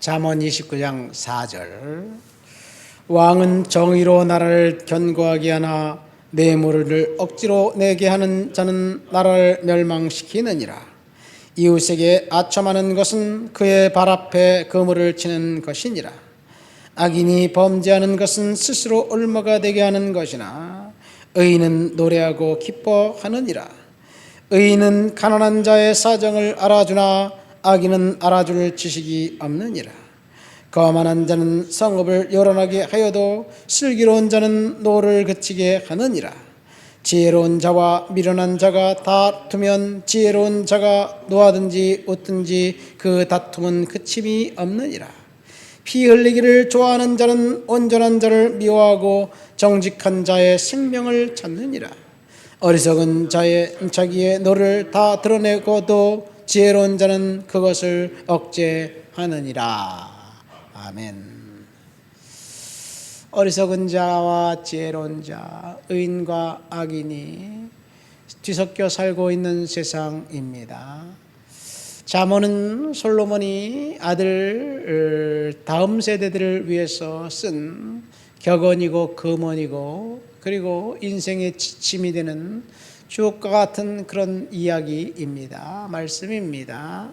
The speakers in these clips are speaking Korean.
잠언 29장 4절. 왕은 정의로 나라를 견고하게 하나 뇌물을 억지로 내게 하는 자는 나라를 멸망시키느니라. 이웃에게 아첨하는 것은 그의 발 앞에 그물을 치는 것이니라. 악인이 범죄하는 것은 스스로 올무가 되게 하는 것이나 의인은 노래하고 기뻐하느니라. 의인은 가난한 자의 사정을 알아주나 악인은 알아줄 지식이 없느니라. 거만한 자는 성읍을 요란하게 하여도 슬기로운 자는 노를 그치게 하느니라. 지혜로운 자와 미련한 자가 다투면 지혜로운 자가 노하든지 웃든지 그 다툼은 그침이 없느니라. 피 흘리기를 좋아하는 자는 온전한 자를 미워하고 정직한 자의 생명을 찾느니라. 어리석은 자기의 노를 다 드러내고도 지혜로운 자는 그것을 억제하느니라. 아멘. 어리석은 자와 지혜로운 자, 의인과 악인이 뒤섞여 살고 있는 세상입니다. 잠언은 솔로몬이 아들 다음 세대들을 위해서 쓴 격언이고 금언이고 그리고 인생의 지침이 되는 주옥과 같은 그런 이야기입니다. 말씀입니다.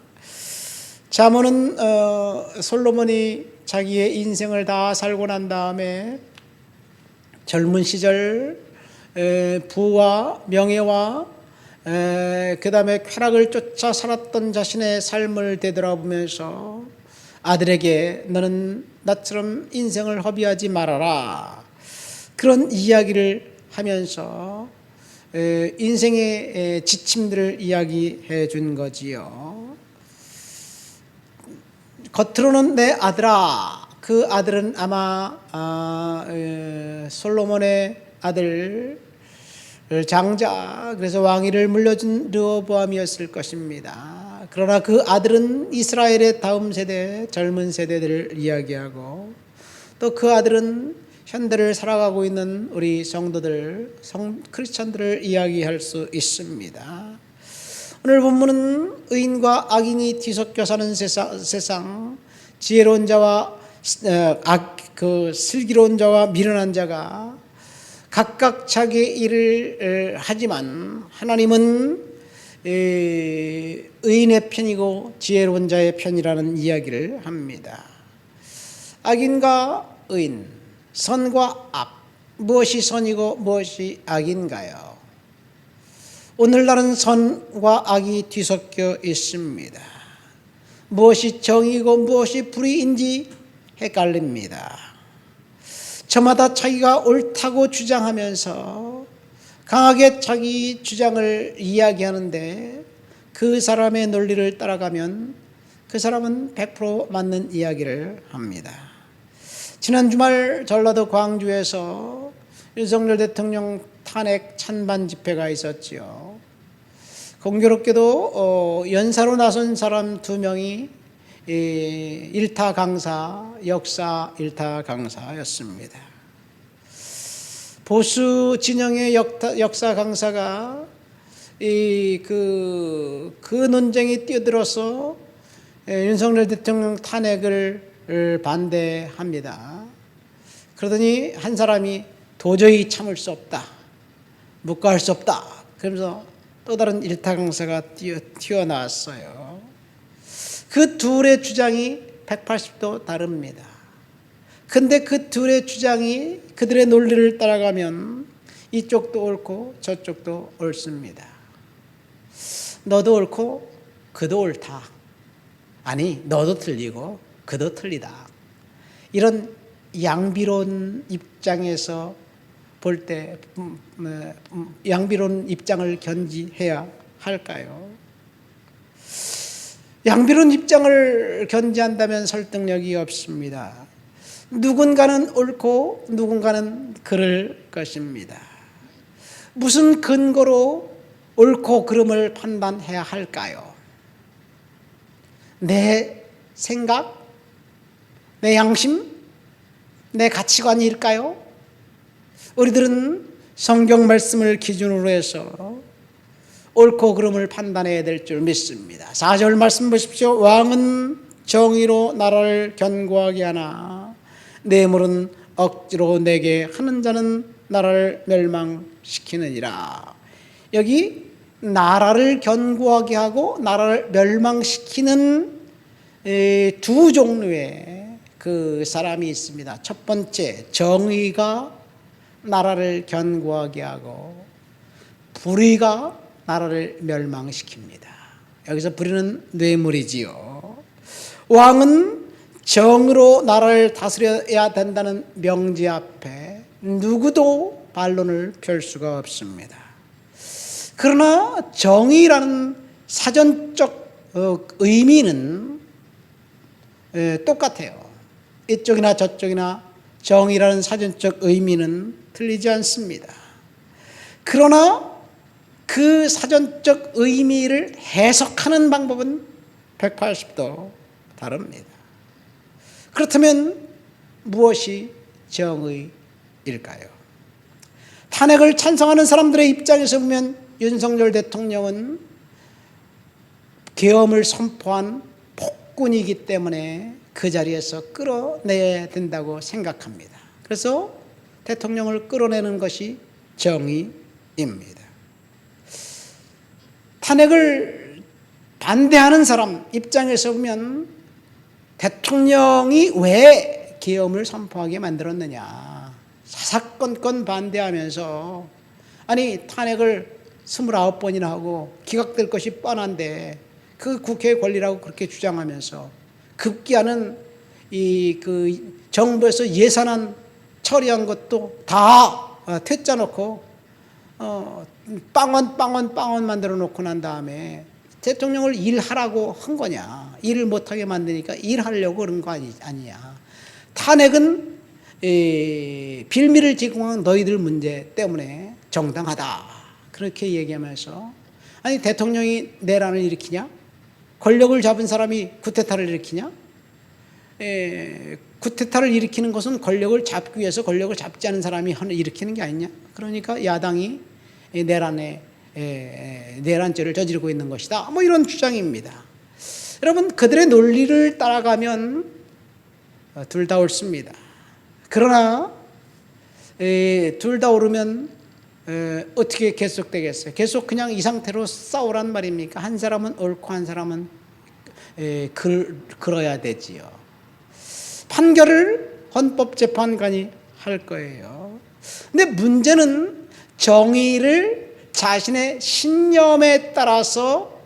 잠언은 솔로몬이 자기의 인생을 다 살고 난 다음에 젊은 시절 부와 명예와 그 다음에 쾌락을 쫓아 살았던 자신의 삶을 되돌아보면서 아들에게 너는 나처럼 인생을 허비하지 말아라, 그런 이야기를 하면서 인생의 지침들을 이야기해 준 거지요. 겉으로는 내 아들아, 그 아들은 아마 솔로몬의 아들 장자, 그래서 왕위를 물려준 르호보암이었을 것입니다. 그러나 그 아들은 이스라엘의 다음 세대, 젊은 세대들을 이야기하고 또 그 아들은 현대를 살아가고 있는 우리 성도들, 크리스천들을 이야기할 수 있습니다. 오늘 본문은 의인과 악인이 뒤섞여 사는 세상, 지혜로운 자와 슬기로운 자와 미련한 자가 각각 자기의 일을 하지만 하나님은 의인의 편이고 지혜로운 자의 편이라는 이야기를 합니다. 악인과 의인, 선과 악, 무엇이 선이고 무엇이 악인가요? 오늘날은 선과 악이 뒤섞여 있습니다. 무엇이 정의고 무엇이 불의인지 헷갈립니다. 저마다 자기가 옳다고 주장하면서 강하게 자기 주장을 이야기하는데 그 사람의 논리를 따라가면 그 사람은 100% 맞는 이야기를 합니다. 지난 주말 전라도 광주에서 윤석열 대통령 탄핵 찬반 집회가 있었지요. 공교롭게도 연사로 나선 사람 2명이 일타 강사, 역사 일타 강사였습니다. 보수 진영의 역사 강사가 그 논쟁에 뛰어들어서 윤석열 대통령 탄핵을 반대합니다. 그러더니 한 사람이 도저히 참을 수 없다, 묵과할 수 없다, 그러면서 또 다른 일타 강사가 튀어나왔어요. 그 둘의 주장이 180도 다릅니다. 근데 그 둘의 주장이 그들의 논리를 따라가면 이쪽도 옳고 저쪽도 옳습니다. 너도 옳고 그도 옳다, 아니 너도 틀리고 그도 틀리다, 이런 양비론 입장에서 볼 때 양비론 입장을 견지해야 할까요? 양비론 입장을 견지한다면 설득력이 없습니다. 누군가는 옳고 누군가는 그럴 것입니다. 무슨 근거로 옳고 그름을 판단해야 할까요? 내 생각? 내 양심? 내 가치관일까요? 우리들은 성경 말씀을 기준으로 해서 옳고 그름을 판단해야 될 줄 믿습니다. 4절 말씀 보십시오. 왕은 정의로 나라를 견고하게 하나 뇌물은 억지로 내게 하는 자는 나라를 멸망시키느니라. 여기 나라를 견고하게 하고 나라를 멸망시키는 두 종류의 그 사람이 있습니다. 첫 번째, 정의가 나라를 견고하게 하고 불의가 나라를 멸망시킵니다. 여기서 불의는 뇌물이지요. 왕은 정의로 나라를 다스려야 된다는 명제 앞에 누구도 반론을 펼 수가 없습니다. 그러나 정의라는 사전적 의미는 똑같아요. 이쪽이나 저쪽이나 정의라는 사전적 의미는 틀리지 않습니다. 그러나 그 사전적 의미를 해석하는 방법은 180도 다릅니다. 그렇다면 무엇이 정의일까요? 탄핵을 찬성하는 사람들의 입장에서 보면 윤석열 대통령은 계엄을 선포한 폭군이기 때문에 그 자리에서 끌어내야 된다고 생각합니다. 그래서 대통령을 끌어내는 것이 정의입니다. 탄핵을 반대하는 사람 입장에서 보면 대통령이 왜 계엄을 선포하게 만들었느냐, 사사건건 반대하면서 아니 탄핵을 29번이나 하고 기각될 것이 뻔한데 그 국회의 권리라고 그렇게 주장하면서 급기야는 그 정부에서 예산안 처리한 것도 다 퇴짜 놓고 빵원 만들어 놓고 난 다음에 대통령을 일하라고 한 거냐, 일을 못하게 만드니까 일하려고 그런 거 아니냐. 탄핵은 빌미를 제공한 너희들 문제 때문에 정당하다 그렇게 얘기하면서 아니 대통령이 내란을 일으키냐, 권력을 잡은 사람이 쿠데타를 일으키냐, 쿠데타를 일으키는 것은 권력을 잡기 위해서 권력을 잡지 않은 사람이 일으키는 게 아니냐. 그러니까 야당이 내란죄를 저지르고 있는 것이다. 뭐 이런 주장입니다. 여러분 그들의 논리를 따라가면 둘 다 옳습니다. 그러나 둘 다 옳으면 어떻게 계속되겠어요? 계속 그냥 이 상태로 싸우란 말입니까? 한 사람은 옳고 한 사람은 그러야 되지요. 판결을 헌법재판관이 할 거예요. 근데 문제는 정의를 자신의 신념에 따라서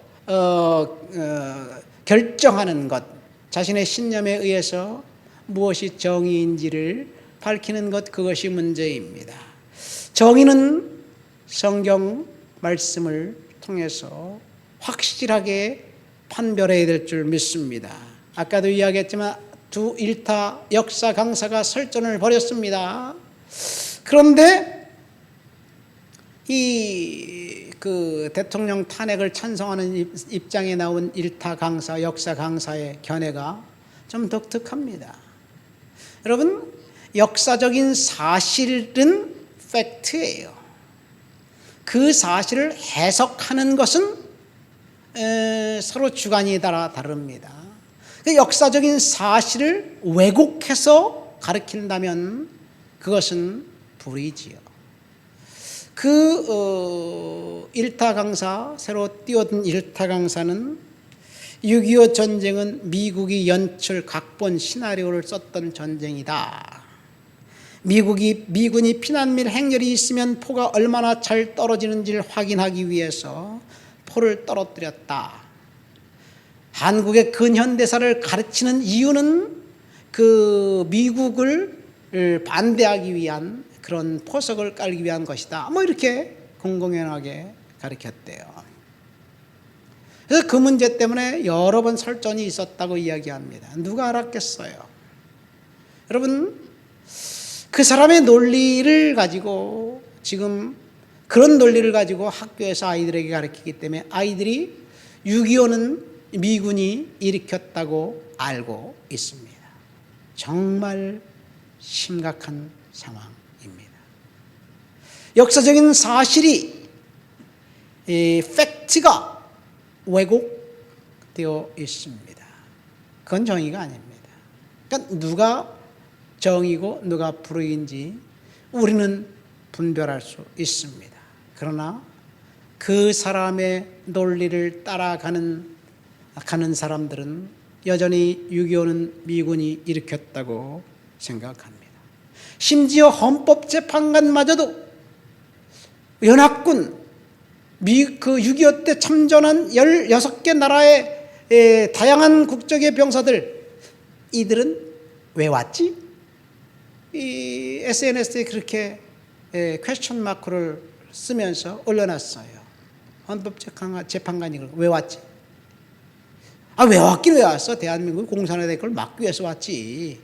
결정하는 것, 자신의 신념에 의해서 무엇이 정의인지를 밝히는 것, 그것이 문제입니다. 정의는 성경 말씀을 통해서 확실하게 판별해야 될 줄 믿습니다. 아까도 이야기했지만 두 일타 역사 강사가 설전을 벌였습니다. 그런데 그 대통령 탄핵을 찬성하는 입장에 나온 일타 강사, 역사 강사의 견해가 좀 독특합니다. 여러분, 역사적인 사실은 팩트예요. 그 사실을 해석하는 것은 서로 주관이 다릅니다. 그 역사적인 사실을 왜곡해서 가르친다면 그것은 불의지요. 일타 강사, 새로 뛰어든 일타 강사는 6.25 전쟁은 미국이 연출 각본 시나리오를 썼던 전쟁이다. 미군이 피난민 행렬이 있으면 포가 얼마나 잘 떨어지는지를 확인하기 위해서 포를 떨어뜨렸다. 한국의 근현대사를 가르치는 이유는 그 미국을 반대하기 위한 그런 포석을 깔기 위한 것이다. 뭐 이렇게 공공연하게 가르쳤대요. 그래서 그 문제 때문에 여러 번 설전이 있었다고 이야기합니다. 누가 알았겠어요? 여러분, 그 사람의 논리를 가지고 지금 그런 논리를 가지고 학교에서 아이들에게 가르치기 때문에 아이들이 6.25는 미군이 일으켰다고 알고 있습니다. 정말 심각한 상황입니다. 역사적인 사실이 이, 팩트가 왜곡되어 있습니다. 그건 정의가 아닙니다. 그러니까 누가 정의고 누가 불의인지 우리는 분별할 수 있습니다. 그러나 그 사람의 논리를 따라가는 사람들은 여전히 6.25는 미군이 일으켰다고 생각합니다. 심지어 헌법재판관마저도 연합군, 그 6.25 때 참전한 16개 나라의 다양한 국적의 병사들, 이들은 왜 왔지? 이 SNS에 그렇게 퀘스천 마크를 쓰면서 올려놨어요. 헌법재판관이 왜 왔지? 왜 왔긴 왜 왔어? 대한민국 공산화될 걸 막기 위해서 왔지.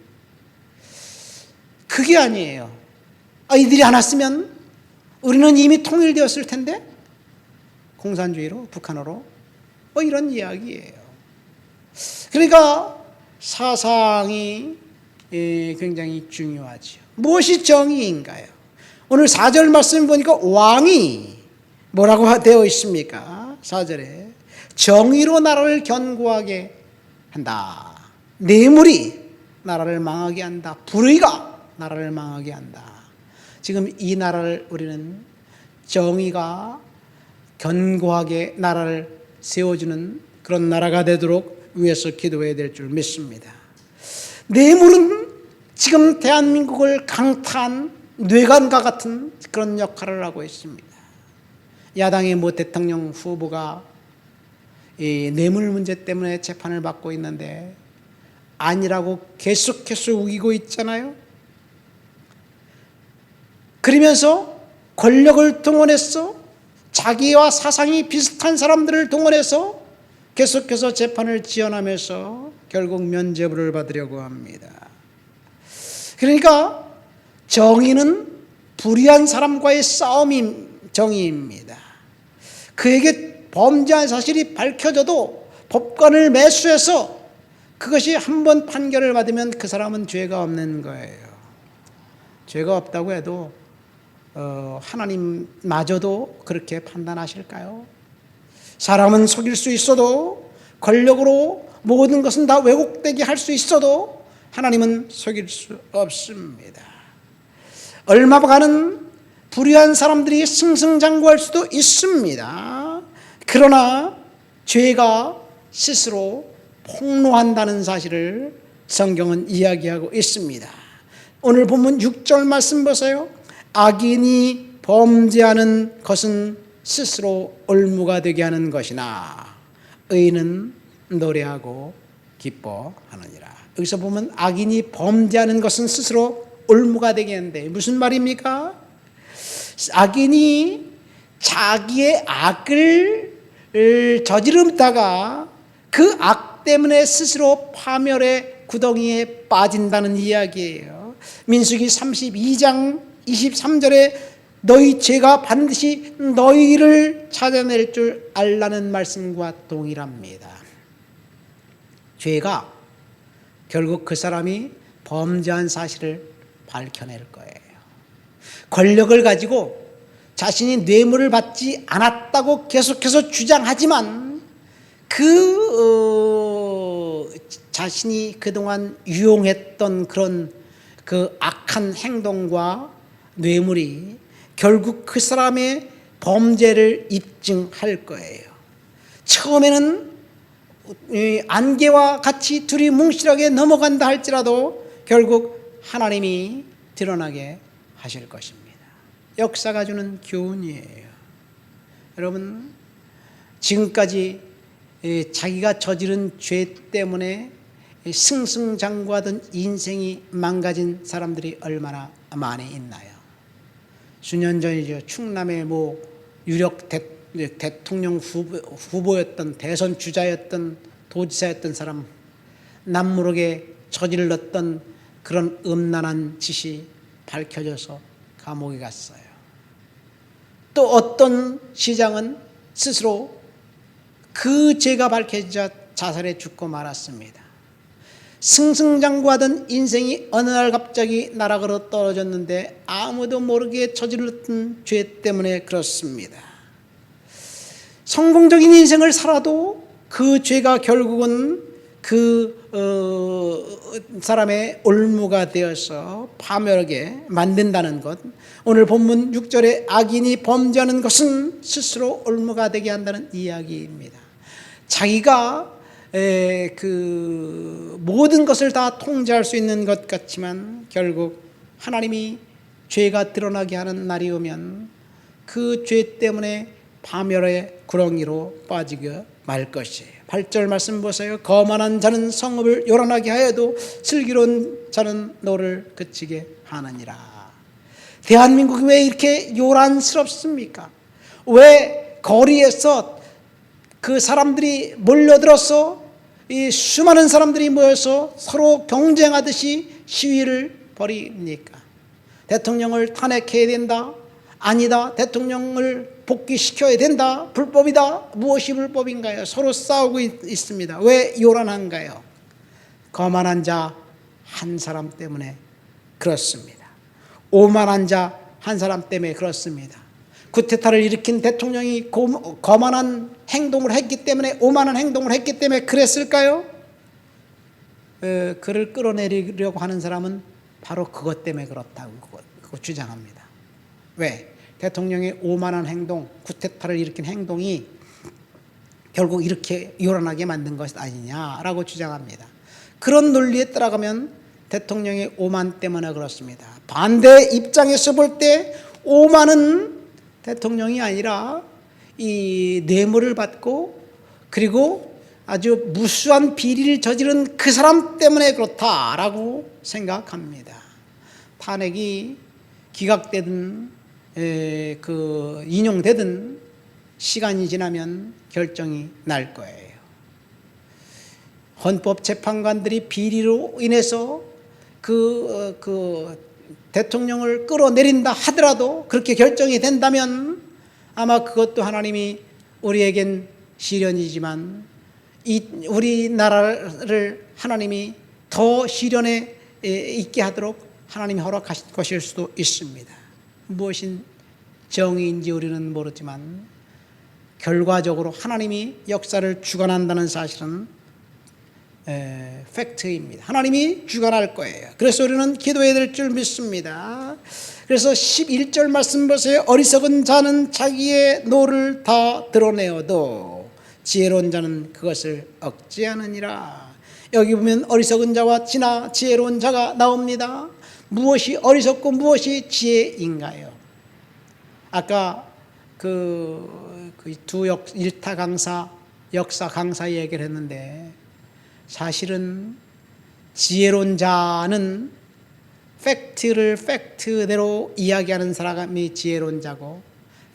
그게 아니에요. 이들이 안 왔으면 우리는 이미 통일되었을 텐데? 공산주의로, 북한으로. 이런 이야기예요. 그러니까 사상이 굉장히 중요하죠. 무엇이 정의인가요? 오늘 4절 말씀 보니까 왕이 뭐라고 되어 있습니까? 4절에 정의로 나라를 견고하게 한다. 뇌물이 나라를 망하게 한다. 불의가 나라를 망하게 한다. 지금 이 나라를 우리는 정의가 견고하게 나라를 세워주는 그런 나라가 되도록 위해서 기도해야 될 줄 믿습니다. 뇌물은 지금 대한민국을 강타한 뇌관과 같은 그런 역할을 하고 있습니다. 야당의 모 대통령 후보가 이 뇌물 문제 때문에 재판을 받고 있는데 아니라고 계속해서 우기고 있잖아요. 그러면서 권력을 동원해서 자기와 사상이 비슷한 사람들을 동원해서 계속해서 재판을 지연하면서 결국 면죄부를 받으려고 합니다. 그러니까 정의는 불의한 사람과의 싸움이 정의입니다. 그에게 범죄한 사실이 밝혀져도 법관을 매수해서 그것이 한 번 판결을 받으면 그 사람은 죄가 없는 거예요. 죄가 없다고 해도 하나님마저도 그렇게 판단하실까요? 사람은 속일 수 있어도, 권력으로 모든 것은 다 왜곡되게 할 수 있어도 하나님은 속일 수 없습니다. 얼마간은 불의한 사람들이 승승장구할 수도 있습니다. 그러나 죄가 스스로 폭로한다는 사실을 성경은 이야기하고 있습니다. 오늘 본문 6절 말씀 보세요. 악인이 범죄하는 것은 스스로 올무가 되게 하는 것이나 의인은 노래하고 기뻐하느니라. 여기서 보면 악인이 범죄하는 것은 스스로 올무가 되게 하는데 무슨 말입니까? 악인이 자기의 악을 저지르다가 그 악 때문에 스스로 파멸의 구덩이에 빠진다는 이야기예요. 민수기 32장 23절에 너희 죄가 반드시 너희를 찾아낼 줄 알라는 말씀과 동일합니다. 죄가 결국 그 사람이 범죄한 사실을 밝혀낼 거예요. 권력을 가지고 자신이 뇌물을 받지 않았다고 계속해서 주장하지만 자신이 그동안 유용했던 그런 그 악한 행동과 뇌물이 결국 그 사람의 범죄를 입증할 거예요. 처음에는 안개와 같이 둘이 뭉실하게 넘어간다 할지라도 결국 하나님이 드러나게 하실 것입니다. 역사가 주는 교훈이에요. 여러분, 지금까지 자기가 저지른 죄 때문에 승승장구하던 인생이 망가진 사람들이 얼마나 많이 있나요? 수년 전이죠. 충남의 뭐 유력 대통령 후보였던, 대선 주자였던, 도지사였던 사람, 남모르게 저질렀던 그런 음란한 짓이 밝혀져서 감옥에 갔어요. 또 어떤 시장은 스스로 그 죄가 밝혀지자 자살해 죽고 말았습니다. 승승장구하던 인생이 어느 날 갑자기 나락으로 떨어졌는데 아무도 모르게 저질렀던 죄 때문에 그렇습니다. 성공적인 인생을 살아도 그 죄가 결국은 그 사람의 올무가 되어서 파멸하게 만든다는 것. 오늘 본문 6절에 악인이 범죄하는 것은 스스로 올무가 되게 한다는 이야기입니다. 자기가 그 모든 것을 다 통제할 수 있는 것 같지만 결국 하나님이 죄가 드러나게 하는 날이 오면 그 죄 때문에 파멸의 구렁이로 빠지게 말 것이에요. 8절 말씀 보세요. 거만한 자는 성읍을 요란하게 하여도 슬기로운 자는 노를 그치게 하느니라. 대한민국이 왜 이렇게 요란스럽습니까? 왜 거리에서 그 사람들이 몰려들어서 이 수많은 사람들이 모여서 서로 경쟁하듯이 시위를 벌입니까? 대통령을 탄핵해야 된다. 아니다. 대통령을 복귀시켜야 된다. 불법이다. 무엇이 불법인가요? 서로 싸우고 있습니다. 왜 요란한가요? 거만한 자 한 사람 때문에 그렇습니다. 오만한 자 한 사람 때문에 그렇습니다. 쿠데타를 일으킨 대통령이 거만한 행동을 했기 때문에, 오만한 행동을 했기 때문에 그랬을까요? 그를 끌어내리려고 하는 사람은 바로 그것 때문에 그렇다고 주장합니다. 왜? 대통령의 오만한 행동, 쿠데타를 일으킨 행동이 결국 이렇게 요란하게 만든 것 아니냐라고 주장합니다. 그런 논리에 따라가면 대통령의 오만 때문에 그렇습니다. 반대 입장에서 볼 때 오만은 대통령이 아니라 이 뇌물을 받고 그리고 아주 무수한 비리를 저지른 그 사람 때문에 그렇다라고 생각합니다. 탄핵이 기각되든 인용되든 시간이 지나면 결정이 날 거예요. 헌법재판관들이 비리로 인해서 그 대통령을 끌어내린다 하더라도 그렇게 결정이 된다면 아마 그것도 하나님이 우리에겐 시련이지만 우리나라를 하나님이 더 시련에 있게 하도록 하나님이 허락하실 것일 수도 있습니다. 무엇이 정의인지 우리는 모르지만 결과적으로 하나님이 역사를 주관한다는 사실은 팩트입니다. 하나님이 주관할 거예요. 그래서 우리는 기도해야 될 줄 믿습니다. 그래서 11절 말씀 보세요. 어리석은 자는 자기의 노를 다 드러내어도 지혜로운 자는 그것을 억제하느니라. 여기 보면 어리석은 자와 지혜로운 자가 나옵니다. 무엇이 어리석고 무엇이 지혜인가요? 아까 그 두 일타 강사, 역사 강사 얘기를 했는데 사실은 지혜로운 자는 팩트를 팩트대로 이야기하는 사람이 지혜로운 자고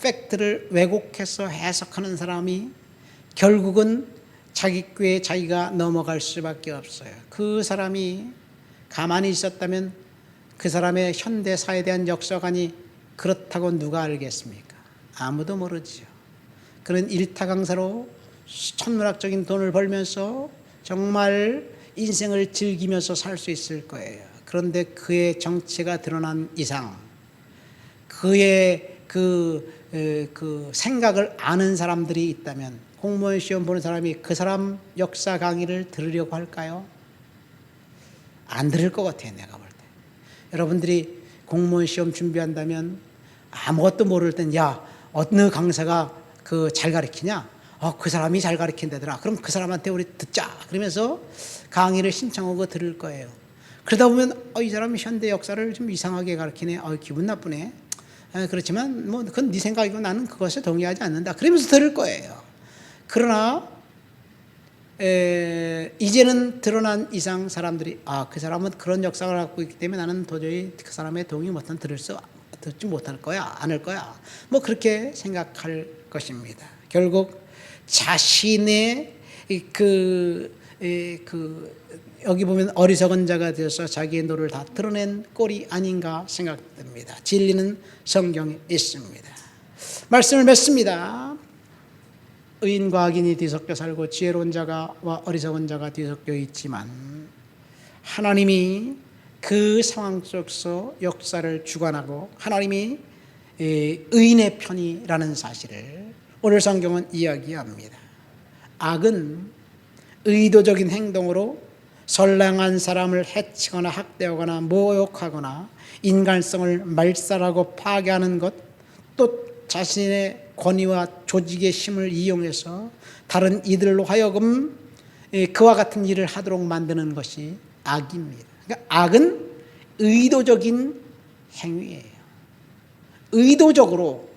팩트를 왜곡해서 해석하는 사람이 결국은 자기 꾀에 자기가 넘어갈 수밖에 없어요. 그 사람이 가만히 있었다면 그 사람의 현대사에 대한 역사관이 그렇다고 누가 알겠습니까? 아무도 모르지요. 그런 일타 강사로 천문학적인 돈을 벌면서 정말 인생을 즐기면서 살 수 있을 거예요. 그런데 그의 정체가 드러난 이상 그의 그 생각을 아는 사람들이 있다면 공무원 시험 보는 사람이 그 사람 역사 강의를 들으려고 할까요? 안 들을 것 같아요. 내가 볼 때. 여러분들이 공무원 시험 준비한다면 아무것도 모를 땐 야 어느 강사가 잘 가르치냐? 그 사람이 잘 가르친다더라. 그럼 그 사람한테 우리 듣자. 그러면서 강의를 신청하고 들을 거예요. 그러다 보면 이 사람이 현대 역사를 좀 이상하게 가르치네. 기분 나쁘네. 그렇지만 뭐 그건 네 생각이고 나는 그것에 동의하지 않는다. 그러면서 들을 거예요. 그러나 이제는 드러난 이상 사람들이 그 사람은 그런 역사를 갖고 있기 때문에 나는 도저히 그 사람의 동의 못한 듣지 못할 거야, 않을 거야. 뭐 그렇게 생각할 것입니다. 결국 자신의 여기 보면 어리석은 자가 되어서 자기의 노를 다 드러낸 꼴이 아닌가 생각됩니다. 진리는 성경에 있습니다. 말씀을 맺습니다. 의인과 악인이 뒤섞여 살고 지혜로운 자와 어리석은 자가 뒤섞여 있지만 하나님이 그 상황 속에서 역사를 주관하고 하나님이 의인의 편이라는 사실을 오늘 성경은 이야기합니다. 악은 의도적인 행동으로 선량한 사람을 해치거나 학대하거나 모욕하거나 인간성을 말살하고 파괴하는 것, 또 자신의 권위와 조직의 힘을 이용해서 다른 이들로 하여금 그와 같은 일을 하도록 만드는 것이 악입니다. 그러니까 악은 의도적인 행위예요. 의도적으로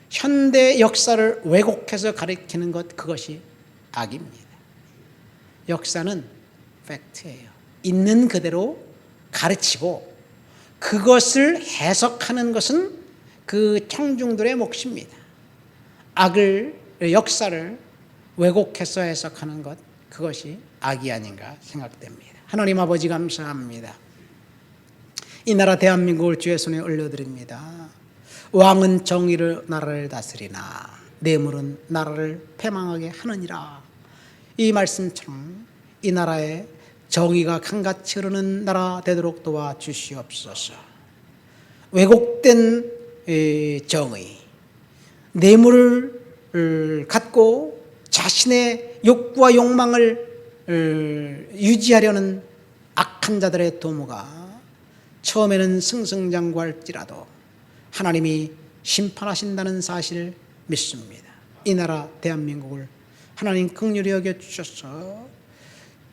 현대 역사를 왜곡해서 가리키는 것, 그것이 악입니다. 역사는 팩트예요. 있는 그대로 가르치고 그것을 해석하는 것은 그 청중들의 몫입니다. 역사를 왜곡해서 해석하는 것, 그것이 악이 아닌가 생각됩니다. 하나님 아버지 감사합니다. 이 나라 대한민국을 주의 손에 올려드립니다. 왕은 정의로 나라를 다스리나 뇌물은 나라를 패망하게 하느니라. 이 말씀처럼 이 나라에 정의가 강같이 흐르는 나라 되도록 도와주시옵소서. 왜곡된 정의, 뇌물을 갖고 자신의 욕구와 욕망을 유지하려는 악한 자들의 도모가 처음에는 승승장구할지라도 하나님이 심판하신다는 사실을 믿습니다. 이 나라 대한민국을 하나님 긍휼히 여겨주셔서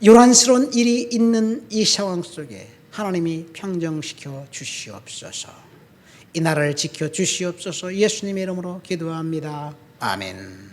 요란스러운 일이 있는 이 상황 속에 하나님이 평정시켜 주시옵소서. 이 나라를 지켜 주시옵소서. 예수님의 이름으로 기도합니다. 아멘.